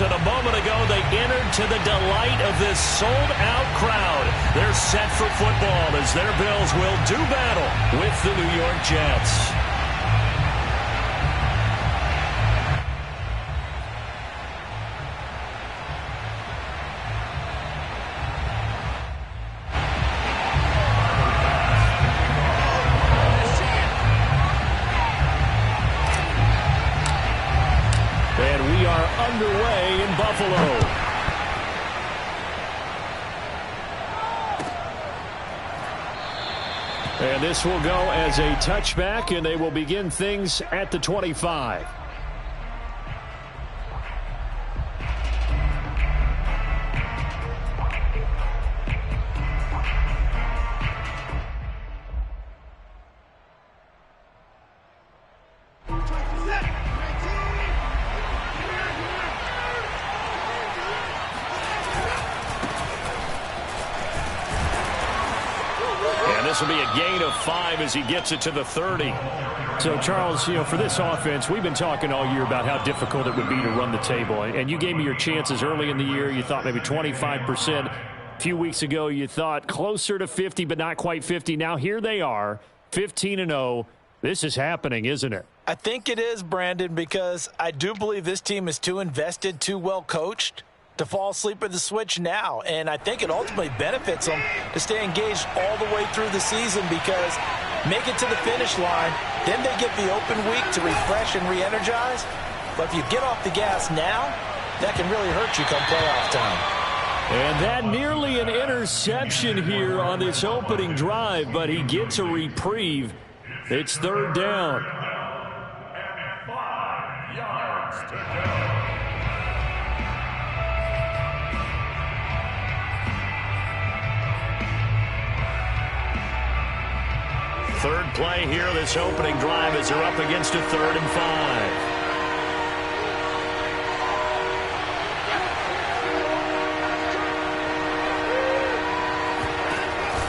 and a moment ago they entered to the delight of this sold-out crowd. They're set for football as their Bills will do battle with the New York Jets. Underway in Buffalo. And this will go as a touchback, and they will begin things at the 25. This will be a gain of 5 as he gets it to the 30. So, Charles, for this offense, we've been talking all year about how difficult it would be to run the table. And you gave me your chances early in the year. You thought maybe 25%. A few weeks ago, you thought closer to 50, but not quite 50. Now here they are, 15-0. This is happening, isn't it? I think it is, Brandon, because I do believe this team is too invested, too well coached to fall asleep at the switch now. And I think it ultimately benefits them to stay engaged all the way through the season, because make it to the finish line, then they get the open week to refresh and re-energize. But if you get off the gas now, that can really hurt you come playoff time. And that nearly an interception here on this opening drive, but he gets a reprieve. It's third down. 5 yards to go. Third play here, this opening drive, as they're up against a 3rd and 5.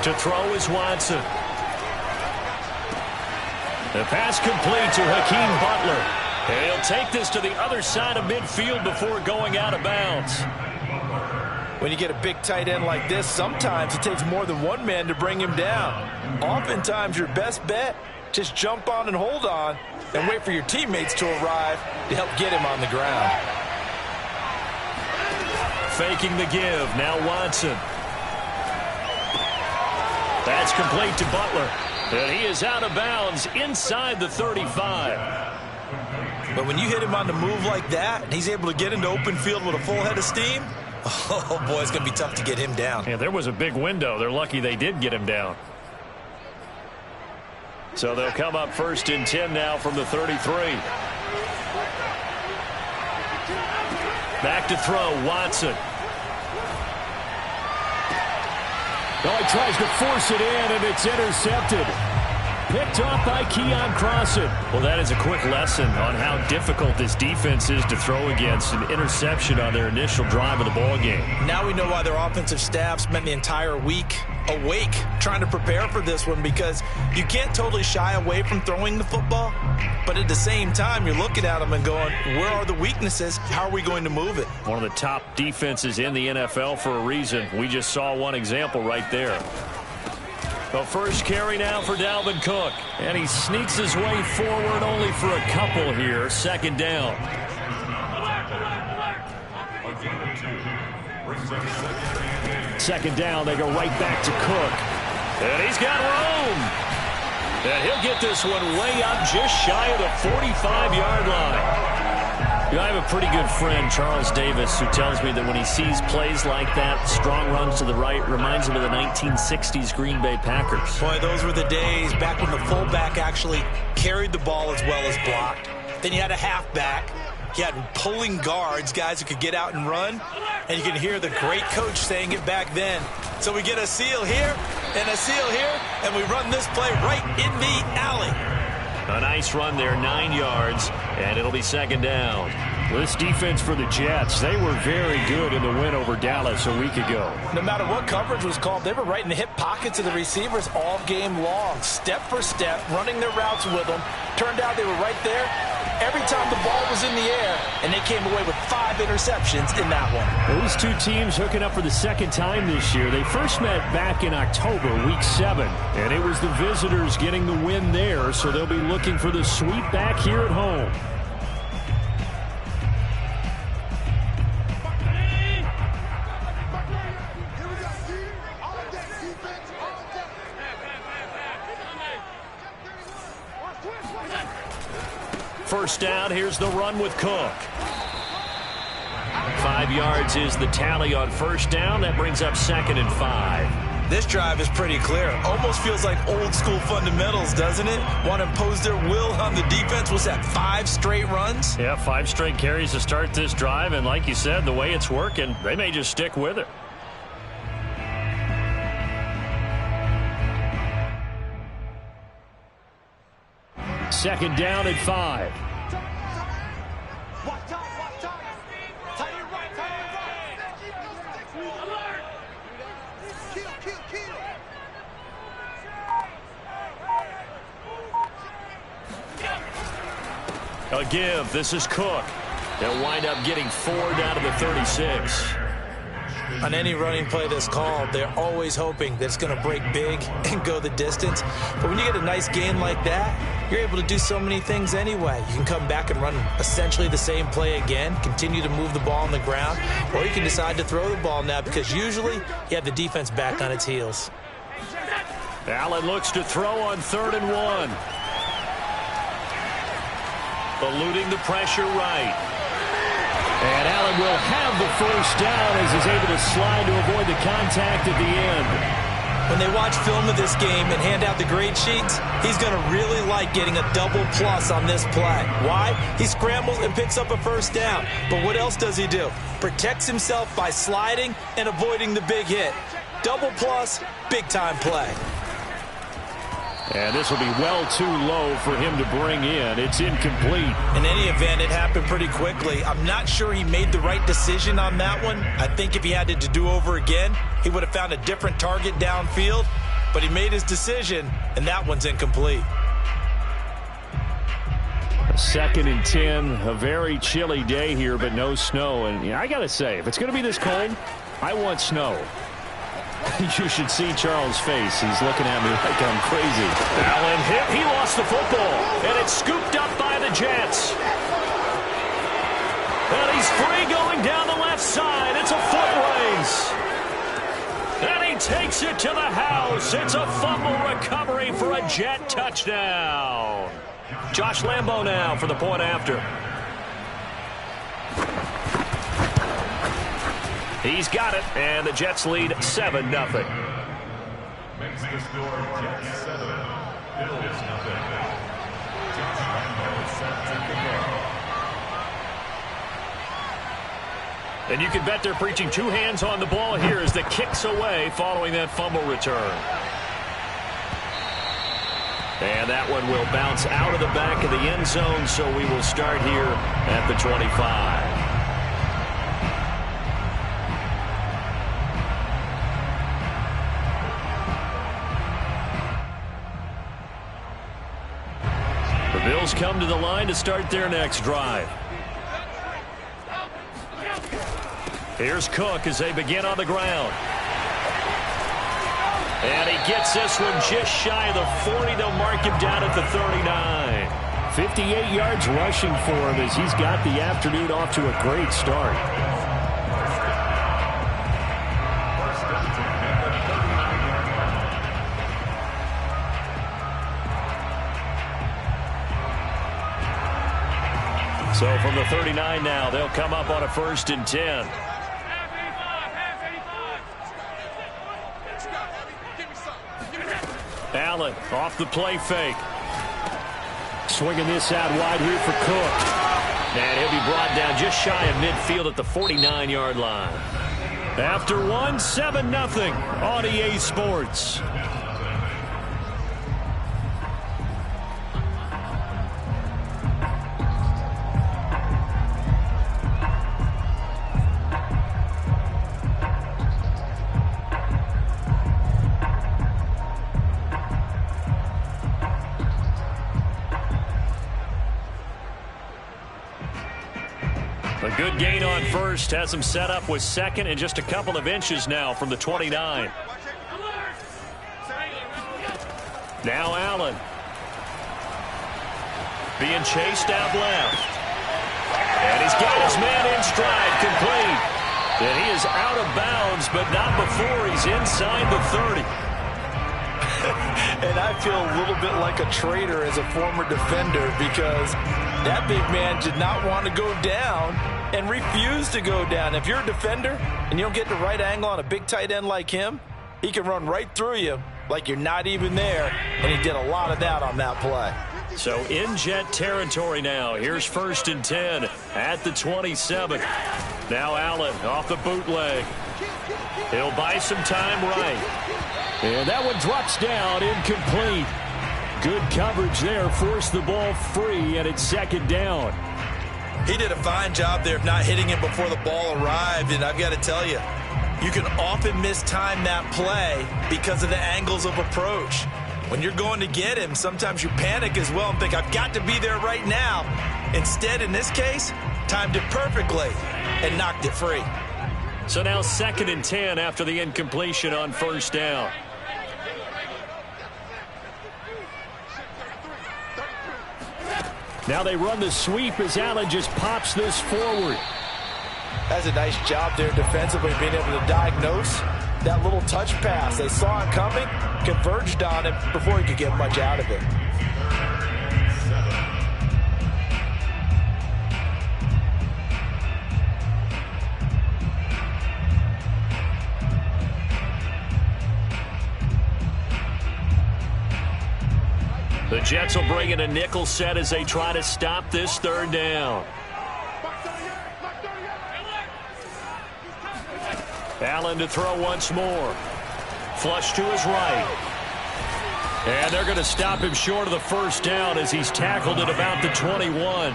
To throw is Watson. The pass complete to Hakeem Butler. And he'll take this to the other side of midfield before going out of bounds. When you get a big tight end like this, sometimes it takes more than one man to bring him down. Oftentimes, your best bet, just jump on and hold on and wait for your teammates to arrive to help get him on the ground. Faking the give, now Watson. That's complete to Butler. And he is out of bounds inside the 35. But when you hit him on the move like that, and he's able to get into open field with a full head of steam, oh, boy, it's going to be tough to get him down. Yeah, there was a big window. They're lucky they did get him down. So they'll come up 1st and 10 now from the 33. Back to throw, Watson. Oh, he tries to force it in, and it's intercepted. Picked off by Keon Crossan. Well, that is a quick lesson on how difficult this defense is to throw against. An interception on their initial drive of the ball game. Now we know why their offensive staff spent the entire week awake trying to prepare for this one, because you can't totally shy away from throwing the football, but at the same time you're looking at them and going, where are the weaknesses? How are we going to move it? One of the top defenses in the NFL for a reason. We just saw one example right there. The first carry now for Dalvin Cook. And he sneaks his way forward only for a couple here. 2nd down. Second down, they go right back to Cook. And he's got room. And he'll get this one way up just shy of the 45-yard line. I have a pretty good friend, Charles Davis, who tells me that when he sees plays like that, strong runs to the right, reminds him of the 1960s Green Bay Packers. Boy, those were the days back when the fullback actually carried the ball as well as blocked. Then you had a halfback. You had pulling guards, guys who could get out and run. And you can hear the great coach saying it back then. So we get a seal here and a seal here, and we run this play right in the alley. A nice run there, 9 yards, and it'll be 2nd down. This defense for the Jets, they were very good in the win over Dallas a week ago. No matter what coverage was called, they were right in the hip pockets of the receivers all game long, step for step, running their routes with them. Turned out they were right there every time the ball was in the air, and they came away with 5 interceptions in that one. These two teams hooking up for the second time this year. They first met back in October, week 7, and it was the visitors getting the win there, so they'll be looking for the sweep back here at home. First down, here's the run with Cook. 5 yards is the tally on first down. That brings up 2nd and 5. This drive is pretty clear. Almost feels like old school fundamentals, doesn't it? Want to impose their will on the defense. Was that 5 straight runs? Yeah, 5 straight carries to start this drive. And like you said, the way it's working, they may just stick with it. Second down at 5. A give. This is Cook. They'll wind up getting 4 down to the 36. On any running play that's called, they're always hoping that it's going to break big and go the distance. But when you get a nice gain like that, you're able to do so many things anyway. You can come back and run essentially the same play again, continue to move the ball on the ground, or you can decide to throw the ball now because usually you have the defense back on its heels. Allen looks to throw on 3rd and 1. Eluding the pressure right. And Allen will have the first down as he's able to slide to avoid the contact at the end. When they watch film of this game and hand out the grade sheets, he's going to really like getting a double plus on this play. Why? He scrambles and picks up a first down. But what else does he do? Protects himself by sliding and avoiding the big hit. Double plus, big time play. And this will be well too low for him to bring in. It's incomplete. In any event, it happened pretty quickly. I'm not sure he made the right decision on that one. I think if he had to do over again, he would have found a different target downfield. But he made his decision, and that one's incomplete. 2nd and 10, a very chilly day here, but no snow. And I got to say, if it's going to be this cold, I want snow. You should see Charles' face. He's looking at me like I'm crazy. Allen hit. He lost the football. And it's scooped up by the Jets. And he's free going down the left side. It's a foot race. And he takes it to the house. It's a fumble recovery for a Jet touchdown. Josh Lambo now for the point after. He's got it, and the Jets lead 7-0. Makes the score Jets 7, Bills 0. Josh Lambo set to kick off. And you can bet they're preaching 2 hands on the ball here as the kick's away following that fumble return. And that one will bounce out of the back of the end zone, so we will start here at the 25. The Bills come to the line to start their next drive. Here's Cook as they begin on the ground. And he gets this one just shy of the 40. They'll mark him down at the 39. 58 yards rushing for him as he's got the afternoon off to a great start. So from the 39 now, they'll come up on a 1st and 10. Allen off the play fake. Swinging this out wide here for Cook. And he'll be brought down just shy of midfield at the 49-yard line. After one, 7-0 on EA Sports. gain on first. Has him set up with second and just a couple of inches now from the 29. Now Allen. Being chased out left. And he's got his man in stride, complete. And he is out of bounds, but not before he's inside the 30. And I feel a little bit like a traitor as a former defender because that big man did not want to go down and refused to go down. If you're a defender and you don't get the right angle on a big tight end like him, he can run right through you like you're not even there, and he did a lot of that on that play. So in jet territory now. Here's 1st and 10 at the 27. Now Allen off the bootleg. He'll buy some time right. And that one drops down, incomplete. Good coverage there, forced the ball free, and it's 2nd down. He did a fine job there of not hitting it before the ball arrived, and I've got to tell you, you can often mistime that play because of the angles of approach. When you're going to get him, sometimes you panic as well and think, I've got to be there right now. Instead, in this case, timed it perfectly and knocked it free. So now 2nd and 10 after the incompletion on 1st down. Now they run the sweep as Allen just pops this forward. That's a nice job there defensively, being able to diagnose that little touch pass. They saw it coming, converged on it before he could get much out of it. The Jets will bring in a nickel set as they try to stop this 3rd down. Allen to throw once more. Flush to his right. And they're going to stop him short of the 1st down as he's tackled at about the 21.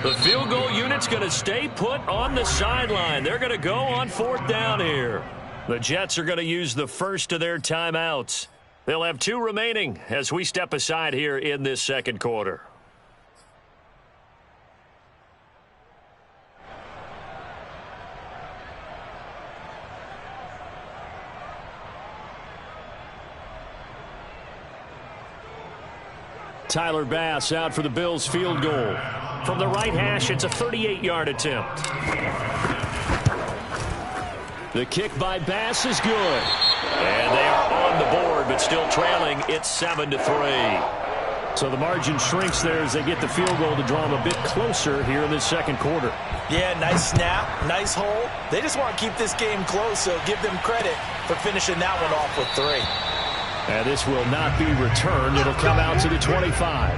The field goal unit's going to stay put on the sideline. They're going to go on 4th down here. The Jets are going to use the first of their timeouts. They'll have 2 remaining as we step aside here in this 2nd quarter. Tyler Bass out for the Bills field goal. From the right hash, it's a 38-yard attempt. The kick by Bass is good. And they are on the board, but still trailing. It's 7-3. So the margin shrinks there as they get the field goal to draw them a bit closer here in this 2nd quarter. Yeah, nice snap, nice hole. They just want to keep this game close, so give them credit for finishing that one off with 3. And this will not be returned. It'll come out to the 25.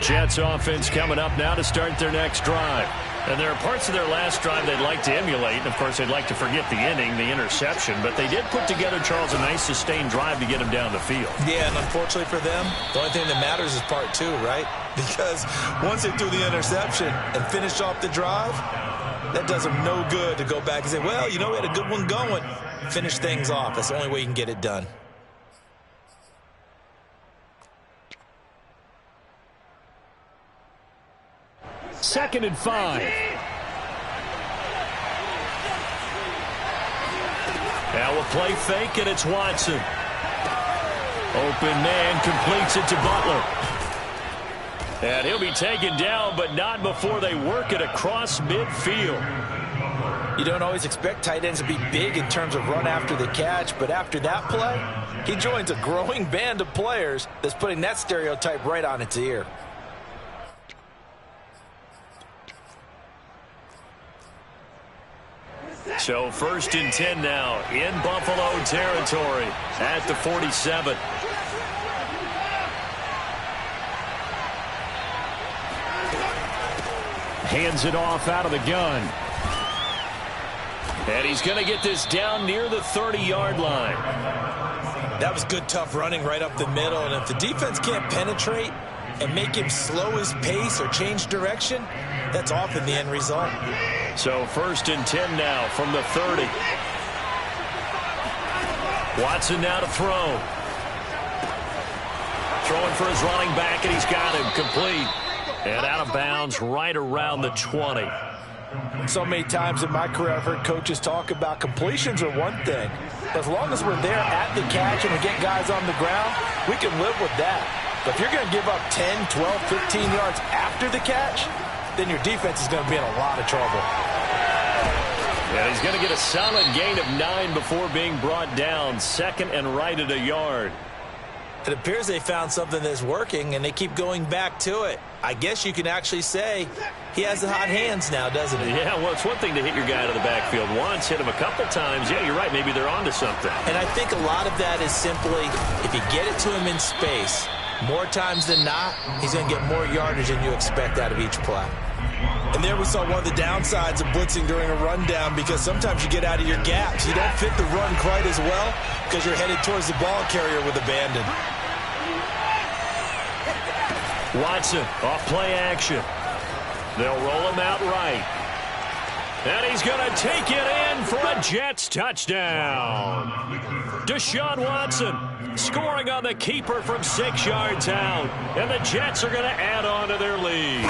Jets offense coming up now to start their next drive. And there are parts of their last drive they'd like to emulate. And, of course, they'd like to forget the inning, the interception. But they did put together, Charles, a nice sustained drive to get him down the field. Yeah, and unfortunately for them, the only thing that matters is part 2, right? Because once they threw the interception and finished off the drive, that does them no good to go back and say, well, you know, we had a good one going. Finish things off. That's the only way you can get it done. Second and 5. Now we'll play fake, and it's Watson. Open man completes it to Butler. And he'll be taken down, but not before they work it across midfield. You don't always expect tight ends to be big in terms of run after the catch, but after that play, he joins a growing band of players that's putting that stereotype right on its ear. So 1st and 10 now in Buffalo territory at the 47. Hands it off out of the gun. And he's going to get this down near the 30-yard line. That was good, tough running right up the middle. And if the defense can't penetrate and make him slow his pace or change direction, that's often the end result. So 1st and 10 now from the 30. Watson now to throw. Throwing for his running back, and he's got him complete. And out of bounds right around the 20. So many times in my career, I've heard coaches talk about completions are one thing. As long as we're there at the catch and we get guys on the ground, we can live with that. But if you're going to give up 10, 12, 15 yards after the catch, then your defense is going to be in a lot of trouble. And he's going to get a solid gain of 9 before being brought down. 2nd and right at a yard. It appears they found something that's working, and they keep going back to it. I guess you can actually say he has the hot hands now, doesn't he? Yeah, well, it's one thing to hit your guy to the backfield once, hit him a couple times. Yeah, you're right. Maybe they're onto something. And I think a lot of that is simply if you get it to him in space, more times than not, he's going to get more yardage than you expect out of each play. And there we saw one of the downsides of blitzing during a rundown, because sometimes you get out of your gaps. You don't fit the run quite as well because you're headed towards the ball carrier with abandon. Watson off play action. They'll roll him out right. And he's going to take it in for a Jets touchdown. Deshaun Watson scoring on the keeper from 6 yards out. And the Jets are going to add on to their lead.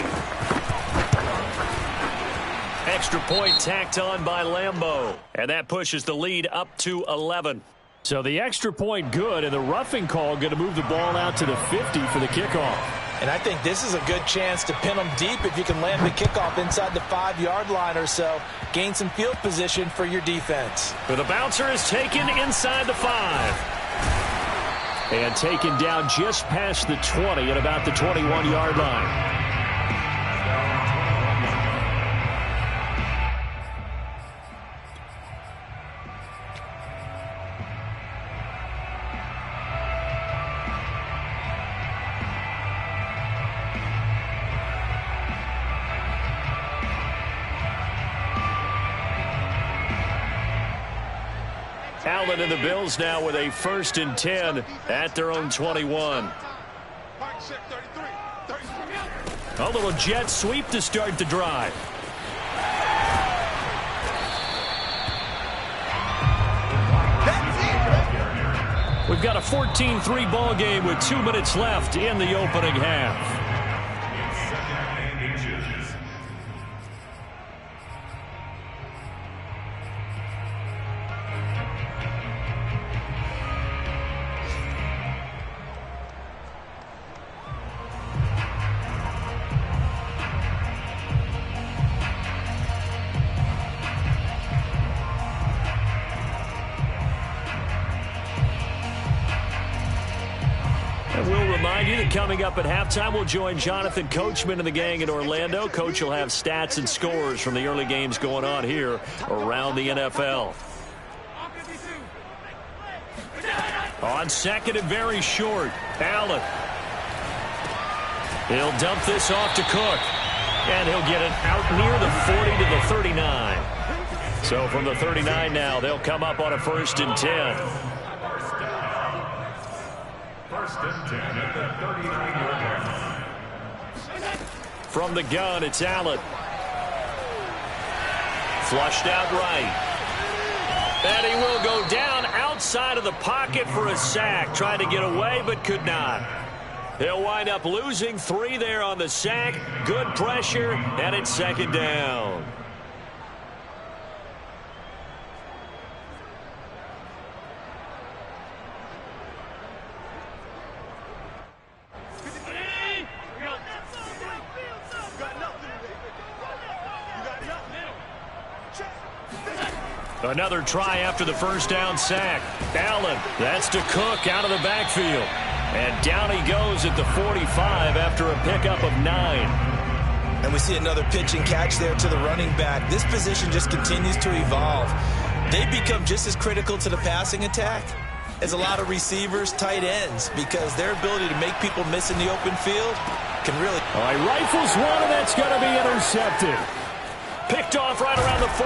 Extra point tacked on by Lambeau. And that pushes the lead up to 11. So the extra point good, and the roughing call going to move the ball out to the 50 for the kickoff. And I think this is a good chance to pin them deep if you can land the kickoff inside the 5-yard line or so. Gain some field position for your defense. But the bouncer is taken inside the 5. And taken down just past the 20 at about the 21-yard line. Allen and the Bills now with a 1st and 10 at their own 21. A little jet sweep to start the drive. We've got a 14-3 ball game with 2 minutes left in the opening half. Coming up at halftime, we'll join Jonathan Coachman and the gang in Orlando. Coach will have stats and scores from the early games going on here around the NFL. On 2nd and very short, Allen. He'll dump this off to Cook. And he'll get it out near the 40 to the 39. So from the 39 now, they'll come up on a 1st and 10. 1st and 10 at the 39-yard line. From the gun, it's Allen. Flushed out right. And he will go down outside of the pocket for a sack. Tried to get away, but could not. He'll wind up losing 3 there on the sack. Good pressure, and it's 2nd down. Another try after the 1st down sack. Allen, that's to Cook out of the backfield. And down he goes at the 45 after a pickup of 9. And we see another pitch and catch there to the running back. This position just continues to evolve. They become just as critical to the passing attack as a lot of receivers, tight ends, because their ability to make people miss in the open field can really... All right, rifles one, and that's going to be intercepted. Picked off right around the 43.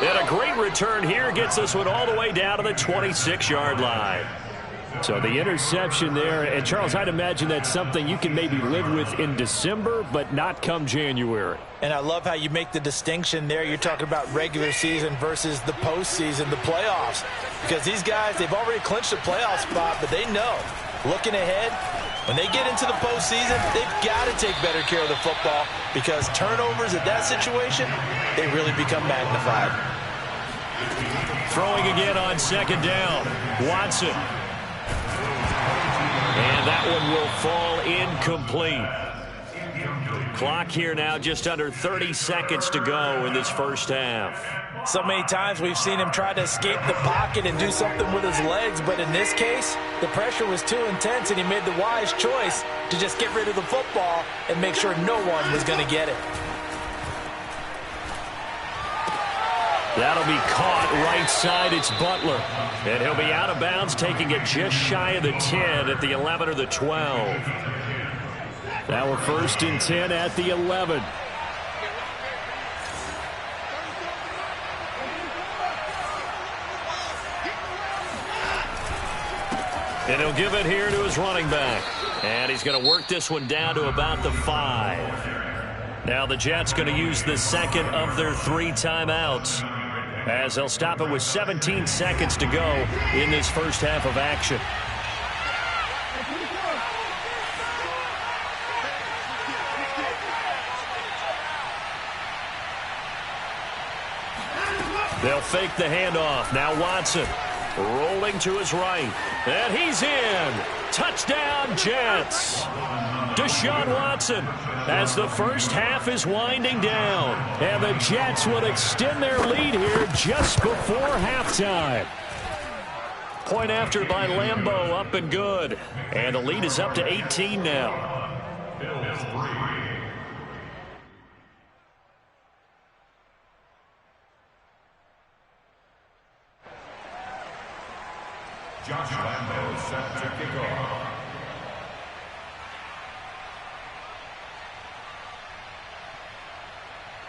And a great return here gets this one all the way down to the 26-yard line. So the interception there, and Charles, I'd imagine that's something you can maybe live with in December, but not come January. And I love how you make the distinction there. You're talking about regular season versus the postseason, the playoffs. Because these guys, they've already clinched a playoff spot, but they know, looking ahead, when they get into the postseason, they've got to take better care of the football because turnovers at that situation, they really become magnified. Throwing again on second down. Watson. And that one will fall incomplete. Clock here now, just under 30 seconds to go in this first half. So many times we've seen him try to escape the pocket and do something with his legs, but in this case, the pressure was too intense and he made the wise choice to just get rid of the football and make sure no one was going to get it. That'll be caught right side. It's Butler. And he'll be out of bounds, taking it just shy of the 10 at the 11 or the 12. Now we're 1st and 10 at the 11. And he'll give it here to his running back. And he's going to work this one down to about the 5. Now the Jets going to use the second of their 3 timeouts, as they'll stop it with 17 seconds to go in this first half of action. They'll fake the handoff. Now Watson rolling to his right. And he's in. Touchdown, Jets. Deshaun Watson, as the first half is winding down. And the Jets will extend their lead here just before halftime. Point after by Lambeau, up and good. And the lead is up to 18 now. Josh Lambeau set to kick off.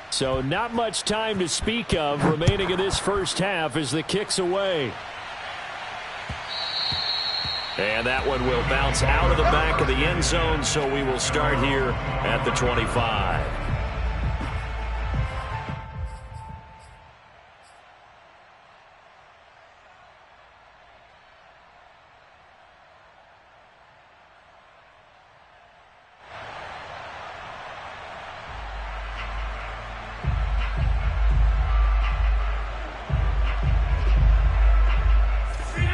So not much time to speak of remaining in this first half as the kick's away. And that one will bounce out of the back of the end zone, so we will start here at the 25.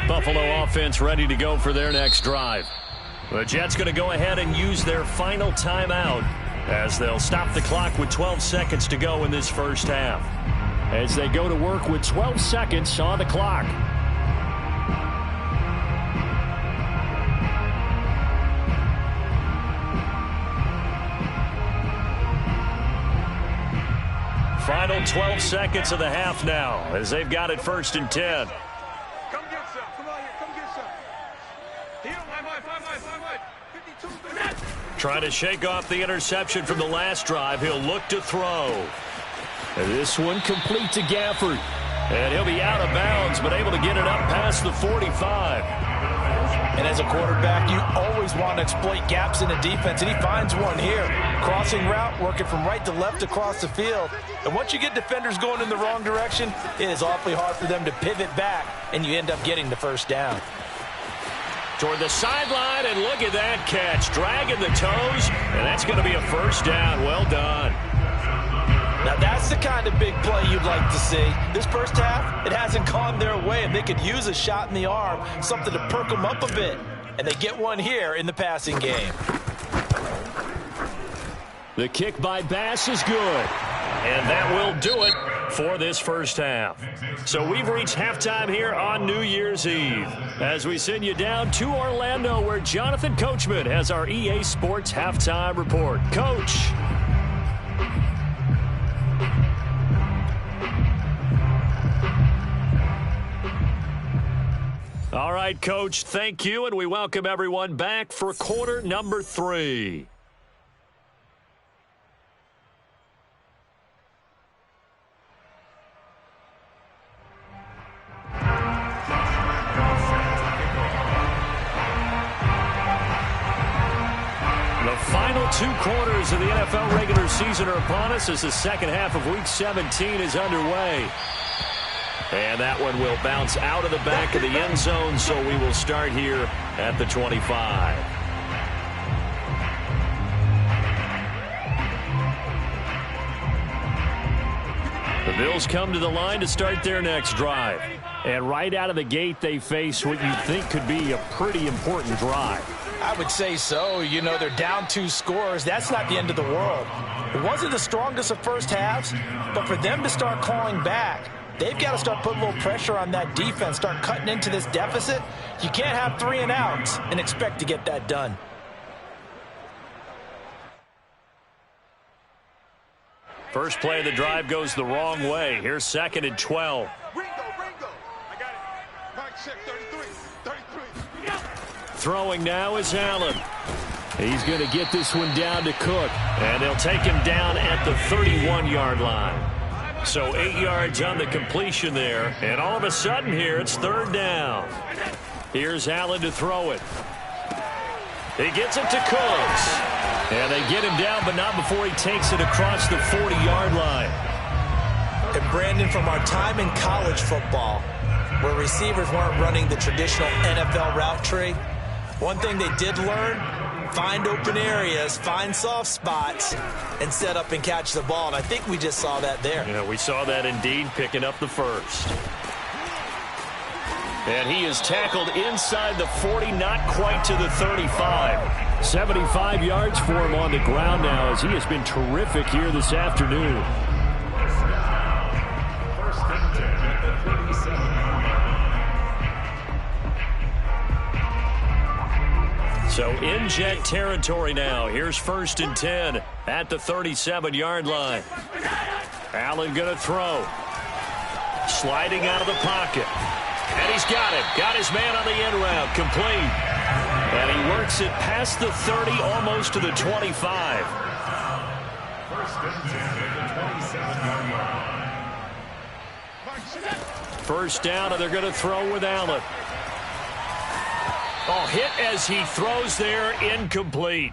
Buffalo offense ready to go for their next drive. The Jets going to go ahead and use their final timeout as they'll stop the clock with 12 seconds to go in this first half. As they go to work with 12 seconds on the clock. Final 12 seconds of the half now as they've got it 1st and 10. Trying to shake off the interception from the last drive. He'll look to throw. And this one complete to Gafford. And he'll be out of bounds, but able to get it up past the 45. And as a quarterback, you always want to exploit gaps in the defense, and he finds one here. Crossing route, working from right to left across the field. And once you get defenders going in the wrong direction, it is awfully hard for them to pivot back, and you end up getting the first down. Toward the sideline, and look at that catch. Dragging the toes, and that's going to be a first down. Well done. Now that's the kind of big play you'd like to see. This first half, it hasn't gone their way, and they could use a shot in the arm, something to perk them up a bit. And they get one here in the passing game. The kick by Bass is good. And that will do it for this first half. So we've reached halftime here on New Year's Eve as we send you down to Orlando, where Jonathan Coachman has our EA Sports halftime report. Coach. All right, Coach, thank you, and we welcome everyone back for quarter number 3. 2 quarters of the NFL regular season are upon us as the second half of Week 17 is underway. And that one will bounce out of the back of the end zone, so we will start here at the 25. The Bills come to the line to start their next drive. And right out of the gate, they face what you think could be a pretty important drive. I would say so. You know, they're down 2 scores. That's not the end of the world. It wasn't the strongest of first halves, but for them to start clawing back, they've got to start putting a little pressure on that defense, start cutting into this deficit. You can't have 3 and outs and expect to get that done. First play of the drive goes the wrong way. Here's 2nd and 12. Ringo. I got it. Mike check 33. Throwing now is Allen. He's going to get this one down to Cook. And they'll take him down at the 31-yard line. So 8 yards on the completion there. And all of a sudden here, it's 3rd down. Here's Allen to throw it. He gets it to Cooks. And they get him down, but not before he takes it across the 40-yard line. And Brandon, from our time in college football, where receivers weren't running the traditional NFL route tree, one thing they did learn, find open areas, find soft spots, and set up and catch the ball. And I think we just saw that there. Yeah, we saw that indeed, picking up the first. And he is tackled inside the 40, not quite to the 35. 75 yards for him on the ground now, as he has been terrific here this afternoon. So in jet territory now. Here's 1st and 10 at the 37-yard line. Allen going to throw. Sliding out of the pocket. And he's got it. Got his man on the end route. Complete. And he works it past the 30, almost to the 25. 1st and 10 at the 27-yard line. First down, and they're going to throw with Allen. Oh, hit as he throws there, incomplete.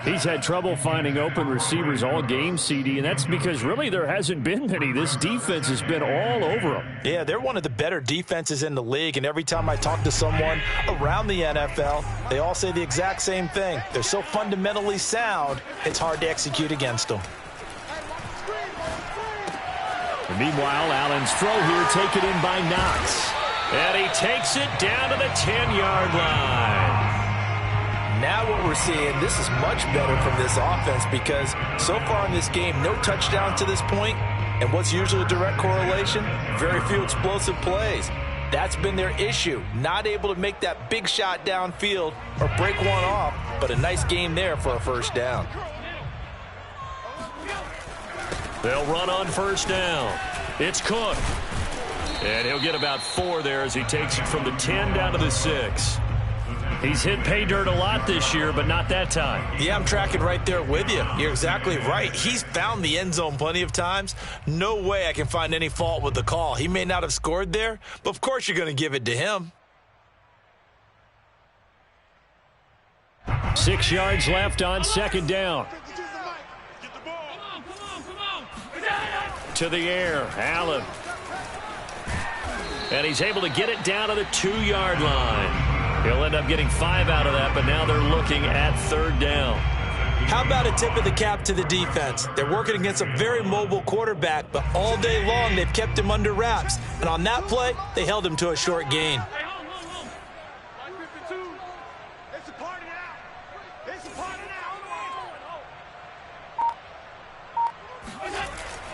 He's had trouble finding open receivers all game, CD, and that's because really there hasn't been many. This defense has been all over them. Yeah, they're one of the better defenses in the league, and every time I talk to someone around the NFL, they all say the exact same thing. They're so fundamentally sound, it's hard to execute against them. And meanwhile, Allen's throw here taken in by Knox. And he takes it down to the 10-yard line. Now what we're seeing, this is much better from this offense because so far in this game, no touchdown to this point, and what's usually a direct correlation? Very few explosive plays. That's been their issue, not able to make that big shot downfield or break one off, but a nice game there for a first down. They'll run on first down. It's Cook. And he'll get about 4 there as he takes it from the 10 down to the 6. He's hit pay dirt a lot this year, but not that time. Yeah, I'm tracking right there with you. You're exactly right. He's found the end zone plenty of times. No way I can find any fault with the call. He may not have scored there, but of course you're going to give it to him. 6 yards left on 2nd down. To the air, Allen. And he's able to get it down to the 2-yard line. He'll end up getting 5 out of that, but now they're looking at 3rd down. How about a tip of the cap to the defense? They're working against a very mobile quarterback, but all day long they've kept him under wraps. And on that play, they held him to a short gain.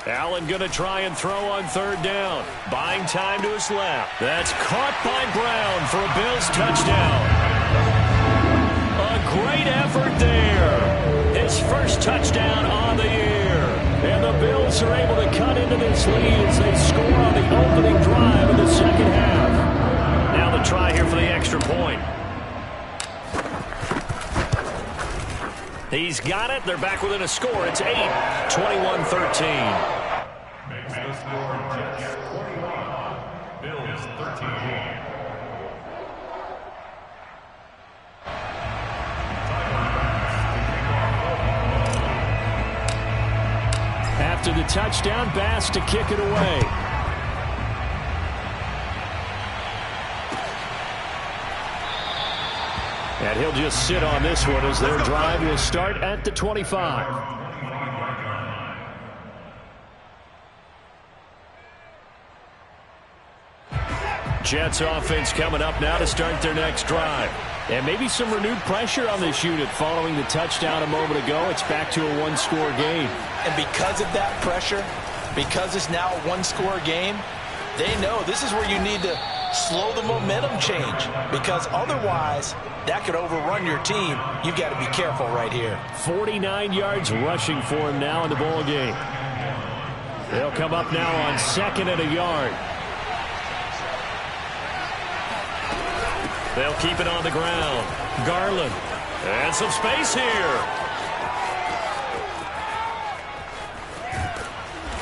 Allen going to try and throw on 3rd down. Buying time to his left. That's caught by Brown for a Bills touchdown. A great effort there. His first touchdown on the year. And the Bills are able to cut into this lead as they score on the opening drive of the second half. Now the try here for the extra point. He's got it. They're back within a score. It's 8, 21-13. Makes the score Jets 21, Bills 13. touchdown pass to kick it away. And he'll just sit on this one as their drive will start at the 25. Jets offense coming up now to start their next drive. And maybe some renewed pressure on this unit following the touchdown a moment ago. It's back to a one-score game. And because of that pressure, because it's now a one-score game, they know this is where you need to slow the momentum change, because otherwise that could overrun your team. You've got to be careful right here. 49 yards rushing for him now in the ball game. They'll come up now on 2nd and a yard. They'll keep it on the ground. Garland. And some space here.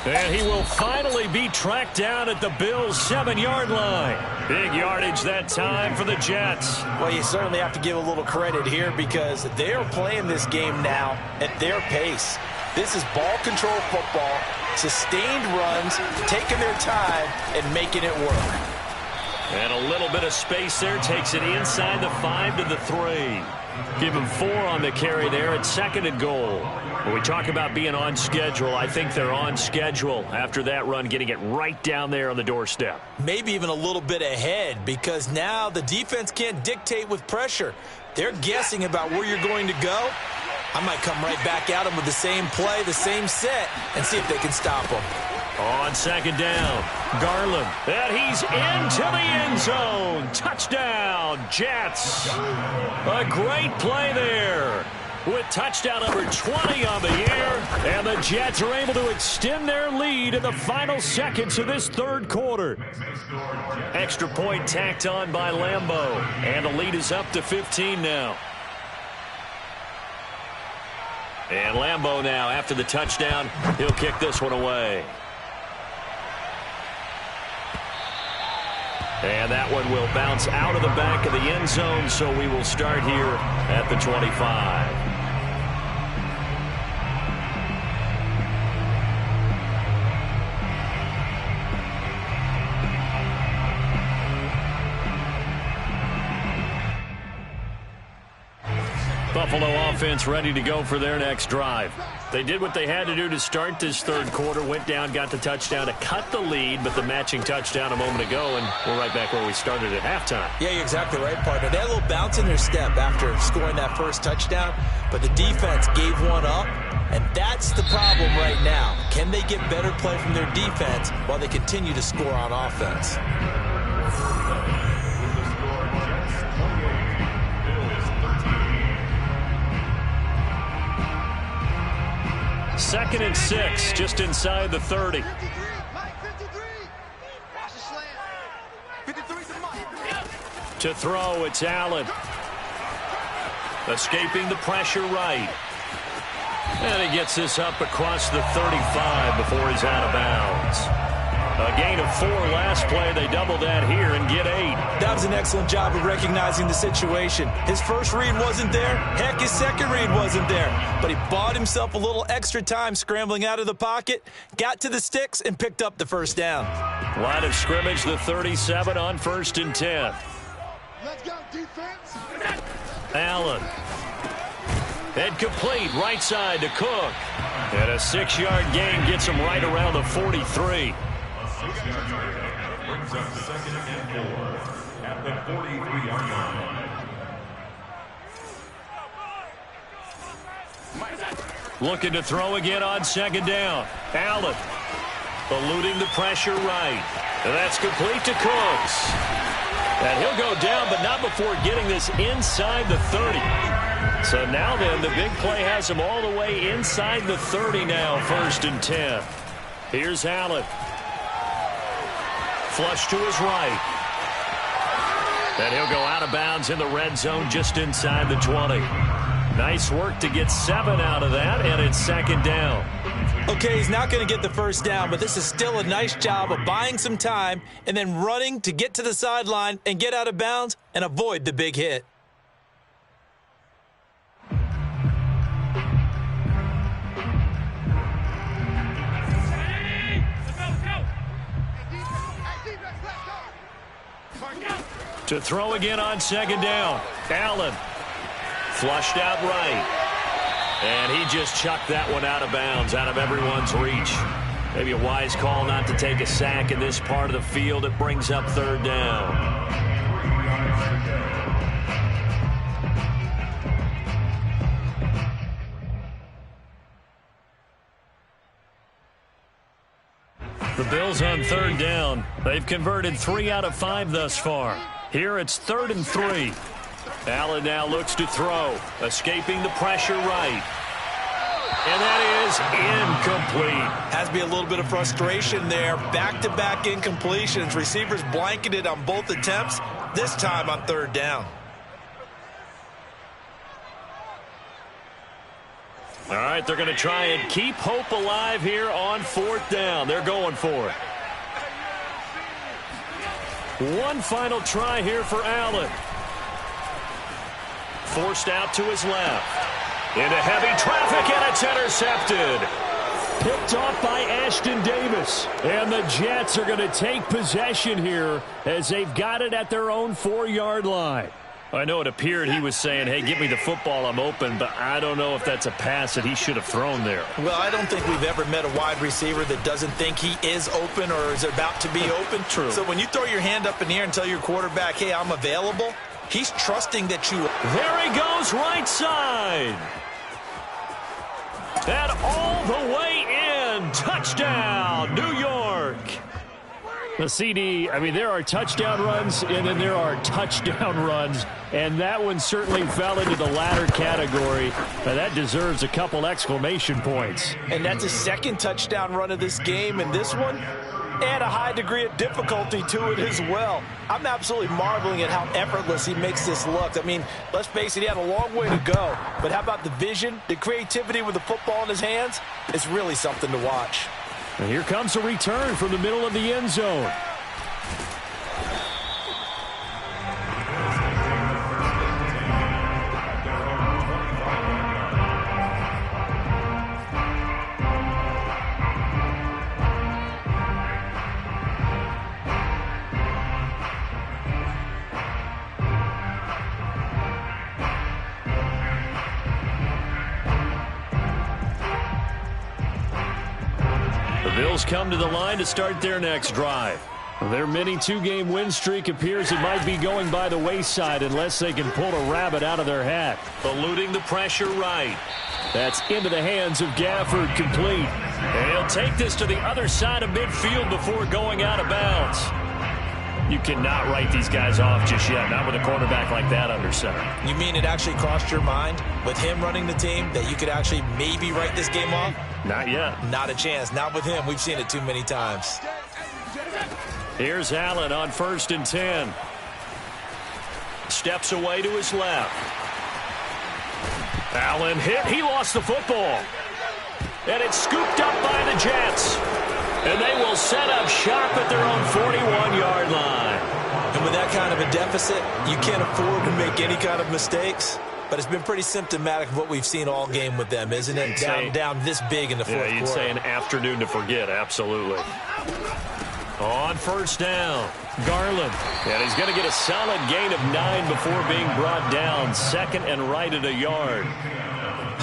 And he will finally be tracked down at the Bills' 7-yard line. Big yardage that time for the Jets. Well, you certainly have to give a little credit here because they're playing this game now at their pace. This is ball control football, sustained runs, taking their time and making it work. And a little bit of space there. Takes it inside the 5 to the 3. Give him 4 on the carry there at 2nd and goal. When we talk about being on schedule, I think they're on schedule after that run, getting it right down there on the doorstep. Maybe even a little bit ahead, because now the defense can't dictate with pressure. They're guessing about where you're going to go. I might come right back at them with the same play, the same set, and see if they can stop them. On 2nd down, Garland. And he's into the end zone. Touchdown, Jets. A great play there with touchdown number 20 on the year. And the Jets are able to extend their lead in the final seconds of this third quarter. Extra point tacked on by Lambeau. And the lead is up to 15 now. And Lambeau now, after the touchdown, he'll kick this one away. And that one will bounce out of the back of the end zone, so we will start here at the 25. Buffalo offense ready to go for their next drive. They did what they had to do to start this third quarter, went down, got the touchdown to cut the lead, but the matching touchdown a moment ago, and we're right back where we started at halftime. Yeah, you're exactly right, partner. They had a little bounce in their step after scoring that first touchdown, but the defense gave one up, and that's the problem right now. Can they get better play from their defense while they continue to score on offense? 2nd and 6, just inside the 30. To throw, it's Allen. Escaping the pressure right. And he gets this up across the 35 before he's out of bounds. A gain of 4 last play. They double that here and get 8. That was an excellent job of recognizing the situation. His first read wasn't there. Heck, his second read wasn't there. But he bought himself a little extra time scrambling out of the pocket, got to the sticks, and picked up the first down. Line of scrimmage, the 37 on 1st and 10. Let's go, defense. Allen. Head complete, right side to Cook. And a 6-yard gain gets him right around the 43. Brings up 2nd and 4 at the 43-yard line. Looking to throw again on 2nd down. Allen eluding the pressure right. And that's complete to Cooks. And he'll go down, but not before getting this inside the 30. So now then, the big play has him all the way inside the 30 now, 1st and 10. Here's Allen. Flush to his right. And he'll go out of bounds in the red zone just inside the 20. Nice work to get 7 out of that, and it's 2nd down. Okay, he's not going to get the first down, but this is still a nice job of buying some time and then running to get to the sideline and get out of bounds and avoid the big hit. To throw again on second down. Allen. Flushed out right. And he just chucked that one out of bounds, out of everyone's reach. Maybe a wise call not to take a sack in this part of the field. It brings up third down. The Bills on third down. They've converted 3 out of 5 thus far. Here it's 3rd and 3. Allen now looks to throw. Escaping the pressure right. And that is incomplete. Has to be a little bit of frustration there. Back-to-back incompletions. Receivers blanketed on both attempts, this time on third down. All right, they're going to try and keep hope alive here on 4th down. They're going for it. One final try here for Allen. Forced out to his left. Into heavy traffic, and it's intercepted. Picked off by Ashton Davis. And the Jets are going to take possession here as they've got it at their own 4-yard line. I know it appeared he was saying, hey, give me the football, I'm open, but I don't know if that's a pass that he should have thrown there. Well, I don't think we've ever met a wide receiver that doesn't think he is open or is about to be open. True. So when you throw your hand up in the air and tell your quarterback, hey, I'm available, he's trusting that you... There he goes, right side. And all the way in. Touchdown, New York. The CD, I mean, there are touchdown runs, and then there are touchdown runs, and that one certainly fell into the latter category. Now, that deserves a couple exclamation points. And that's his second touchdown run of this game, and this one, and a high degree of difficulty to it as well. I'm absolutely marveling at how effortless he makes this look. I mean, let's face it, he had a long way to go, but how about the vision, the creativity with the football in his hands? It's really something to watch. And here comes a return from the middle of the end zone. Bills come to the line to start their next drive. Their mini 2-game win streak appears it might be going by the wayside unless they can pull a rabbit out of their hat. Eluding the pressure right. That's into the hands of Gafford, complete. And he'll take this to the other side of midfield before going out of bounds. You cannot write these guys off just yet, not with a quarterback like that under center. You mean it actually crossed your mind with him running the team that you could actually maybe write this game off? Not yet. Not a chance. Not with him. We've seen it too many times. Here's Allen on 1st and 10. Steps away to his left. Allen hit. He lost the football. And it's scooped up by the Jets. And they will set up shop at their own 41-yard line. And with that kind of a deficit, you can't afford to make any kind of mistakes. But it's been pretty symptomatic of what we've seen all game with them, isn't it? Down this big in the fourth quarter. You'd say an afternoon to forget, absolutely. On 1st down, Garland. And he's going to get a solid gain of 9 before being brought down. 2nd and right at a yard.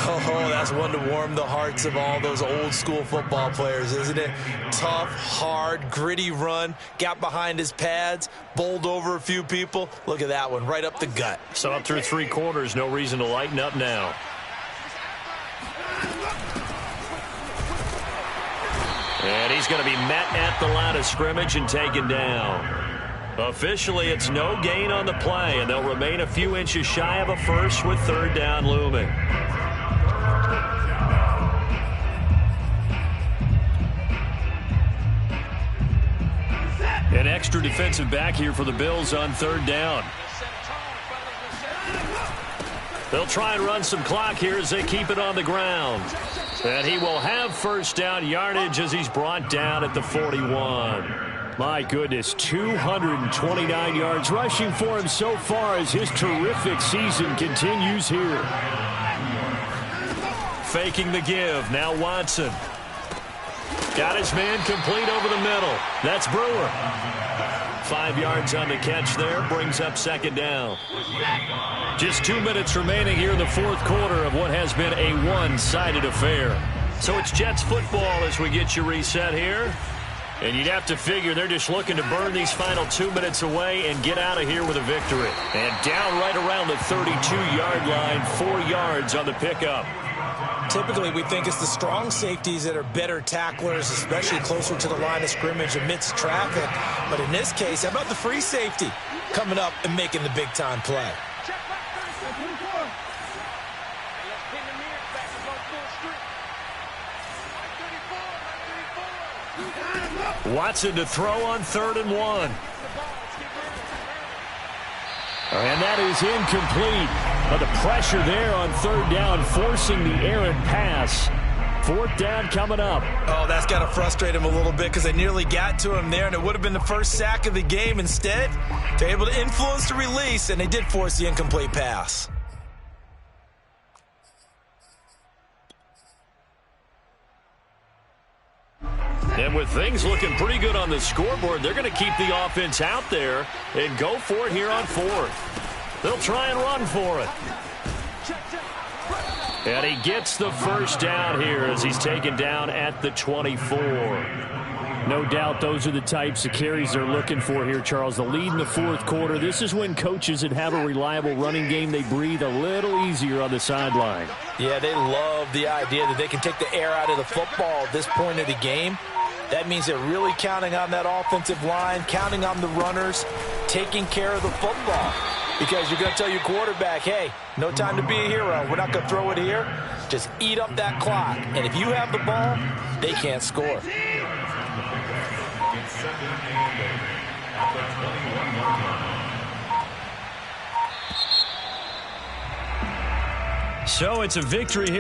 Oh, that's one to warm the hearts of all those old-school football players, isn't it? Tough, hard, gritty run. Got behind his pads, bowled over a few people. Look at that one, right up the gut. So up through 3 quarters, no reason to lighten up now. And he's going to be met at the line of scrimmage and taken down. Officially, it's no gain on the play, and they'll remain a few inches shy of a first with 3rd down looming. An extra defensive back here for the Bills on 3rd down. They'll try and run some clock here as they keep it on the ground. And he will have 1st down yardage as he's brought down at the 41. My goodness, 229 yards rushing for him so far as his terrific season continues here. Faking the give. Now Watson. Got his man complete over the middle. That's Brewer. 5 yards on the catch there. Brings up second down. Just 2 minutes remaining here in the fourth quarter of what has been a one-sided affair. So it's Jets football as we get you reset here. And you'd have to figure they're just looking to burn these final 2 minutes away and get out of here with a victory. And down right around the 32-yard line, 4 yards on the pickup. Typically, we think it's the strong safeties that are better tacklers, especially closer to the line of scrimmage amidst traffic. But in this case, how about the free safety coming up and making the big-time play? Watson to throw on 3rd and 1. And that is incomplete. But the pressure there on 3rd down, forcing the errant pass. 4th down coming up. Oh, that's got to frustrate him a little bit because they nearly got to him there, and it would have been the first sack of the game. Instead, they're able to influence the release, and they did force the incomplete pass. And with things looking pretty good on the scoreboard, they're going to keep the offense out there and go for it here on 4th. They'll try and run for it. And he gets the first down here as he's taken down at the 24. No doubt those are the types of carries they're looking for here, Charles. The lead in the fourth quarter. This is when coaches that have a reliable running game, they breathe a little easier on the sideline. Yeah, they love the idea that they can take the air out of the football at this point of the game. That means they're really counting on that offensive line, counting on the runners, taking care of the football. Because you're going to tell your quarterback, hey, no time to be a hero. We're not going to throw it here. Just eat up that clock. And if you have the ball, they can't score. So it's a victory here.